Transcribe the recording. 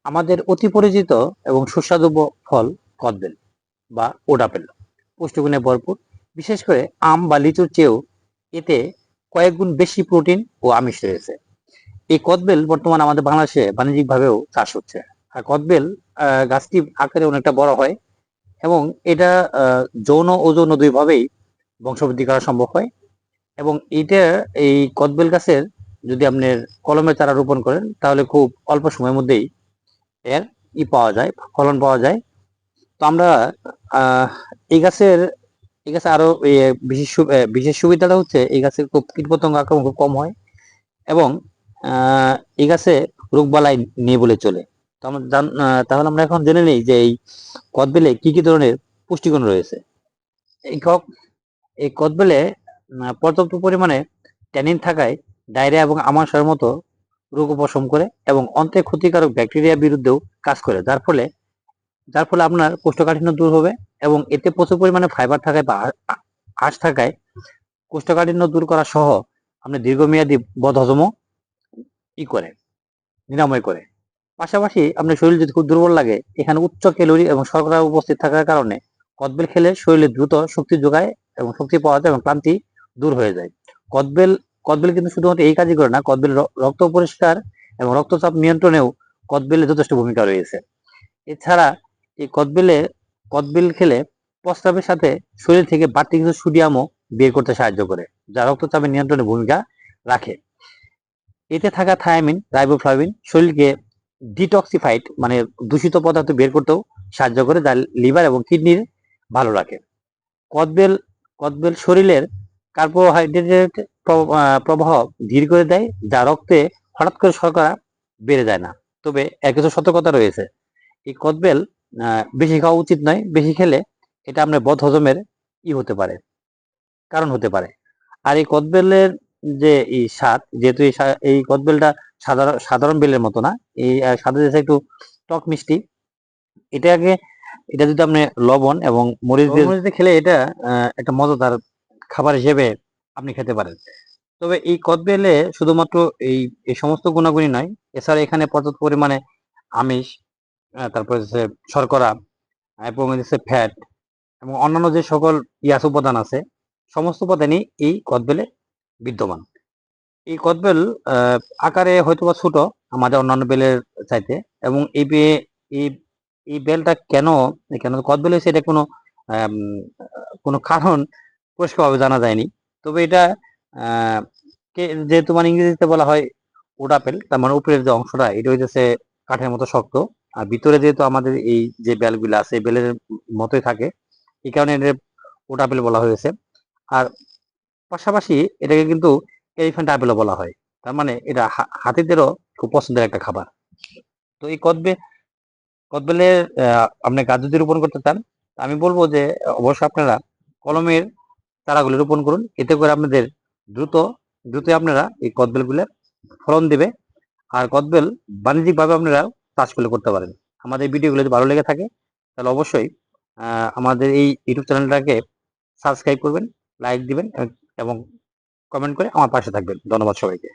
আমাদের অতি পরিচিত এবং সুস্বাদু ফল কদবেল বা ওডাপেল পুষ্টিগুণে ভরপুর। বিশেষ করে আম বা লিচুর চেয়েও এতে কয়েক গুণ বেশি প্রোটিন ও আমিষ রয়েছে। এই কদবেল বর্তমানে আমাদের বাংলাদেশে বাণিজ্যিকভাবেও চাষ হচ্ছে। আর কদবেল গাছটি আকারে অনেকটা বড় হয় এবং এটা যৌন ও যৌন দুইভাবেই বংশবৃদ্ধি করা সম্ভব হয়। এবং এইটা এই কদবেল গাছের যদি আপনার কলমের চারা রোপণ করেন তাহলে খুব অল্প সময়ের মধ্যেই এর পাওয়া যায়, ফলন পাওয়া যায়। তো আমরা এই গাছের আরো বিশেষ সুবিধাটা হচ্ছে এই গাছের খুব কীটপতঙ্গ আক্রমণ খুব কম হয় এবং এই গাছে রোগবালাই নেই বলে চলে। তো আমরা তাহলে আমরা এখন জেনে নেই যে এই কদবেলে কি কি ধরনের পুষ্টিগুণ রয়েছে। এই কদবেলে পর্যাপ্ত পরিমাণে ট্যানিন থাকায় ডায়রিয়া এবং আমাশয়ের মতো রোগ উপশম করে এবং অন্ত্রে ক্ষতিকারক ব্যাকটেরিয়ার বিরুদ্ধেও কাজ করে, যার ফলে আপনার কোষ্ঠকাঠিন্য দূর হবে। এবং এতে প্রচুর পরিমাণে ফাইবার থাকায় বা আঁশ থাকায় কোষ্ঠকাঠিন্য দূর করা সহ আপনি দীর্ঘমেয়াদী বদহজমও নিরাময় করে। পাশাপাশি আপনার শরীর যদি খুব দুর্বল লাগে, এখানে উচ্চ ক্যালোরি এবং শর্করা উপস্থিত থাকার কারণে কদবেল খেলে শরীরে দ্রুত শক্তি যোগায় এবং শক্তি পাওয়া যায় এবং ক্লান্তি দূর হয়ে যায়। কদবেল কদবেল কিন্তু শুধুমাত্র এই কাজই করে না, কদবেল রক্ত পরিষ্কার এবং রক্তচাপ নিয়ন্ত্রণেও কদবেলের যথেষ্ট ভূমিকা রয়েছে। এছাড়া এই কদবেল খেলে প্রস্রাবের সাথে শরীর থেকে বাড়তি কিছু সোডিয়ামও বের করতে সাহায্য করে, যা রক্তচাপের নিয়ন্ত্রণে ভূমিকা রাখে। এতে থাকা থায়ামিন, রাইবোফ্লাভিন শরীরকে ডিটক্সিফাইড মানে দূষিত পদার্থ বের করতেও সাহায্য করে, যা লিভার এবং কিডনির ভালো রাখে। কদবেল কদবেল শরীরের কার্বোহাইড্রেট প্রবাহ ধীর করে দেয়, যা রক্তে হঠাৎ করে শর্করা বেড়ে যায় না। তবে এর কিছু সতর্কতা রয়েছে। এই কদবেল বেশি খাওয়া উচিত নয়। বেশি খেলে এটা আপনার বদহজমের হতে পারে, কারণ হতে পারে। আর এই কদবেলের যে এই স্বাদ, যেহেতু এই কদবেলটা সাধারণ বেলের মতো না, এই স্বাদের দেশে একটু টক মিষ্টি। এটা যদি আপনি লবণ এবং মরিচ দিয়ে খেলে এটা একটা মজাদার খাবার হিসেবে আপনি খেতে পারেন। তবে এই কদবেলে শুধুমাত্র এই সমস্ত গুণাগুণই নয়, এছাড়া এখানে পর্যাপ্ত পরিমাণে আমিষ, তারপর হচ্ছে শর্করা এবং ফ্যাট এবং অন্যান্য যে সকল উপাদান আছে, সমস্ত উপাদানই এই কদবেলে বিদ্যমান। এই কদবেল আকারে হয়তোবা ছোট আমাদের অন্যান্য বেলের চাইতে, এবং এই বেলটা কেন কদবেল হয়েছে এটা কোনো কারণ পরিষ্কারভাবে জানা যায়নি। তবে এটা যেহেতু মানে ইংরেজিতে বলা হয় ওডাপেল, তার মানে উপরের যে অংশটা এটা হইতেছে কাঠের মতো শক্ত, আর ভিতরে যেহেতু আমাদের এই যে বেলগুলো আছে বেলের মতোই থাকে, এই কারণে এটা ওডাপেল বলা হয়েছে। আর পাশাপাশি এটাকে কিন্তু এলিফ্যান্ট আপেলও বলা হয়, তার মানে এটা হাতিদেরও খুব পছন্দের একটা খাবার। তো এই কদবেলের আপনি গাছ যদি রোপণ করতে চান, আমি বলবো যে অবশ্যই আপনারা কলমের চারাগুলি রোপণ করুন। এতে করে আপনাদের দ্রুত আপনারা এই কদবেলগুলোর ফলন দেবে। আর কদবেল বাণিজ্যিকভাবে আপনারা চাষ করতে পারেন। আমাদের ভিডিওগুলো যদি ভালো লেগে থাকে তাহলে অবশ্যই আমাদের এই ইউটিউব চ্যানেলটাকে সাবস্ক্রাইব করবেন, লাইক দিবেন এবং কমেন্ট করে আমার পাশে থাকবেন। ধন্যবাদ সবাইকে।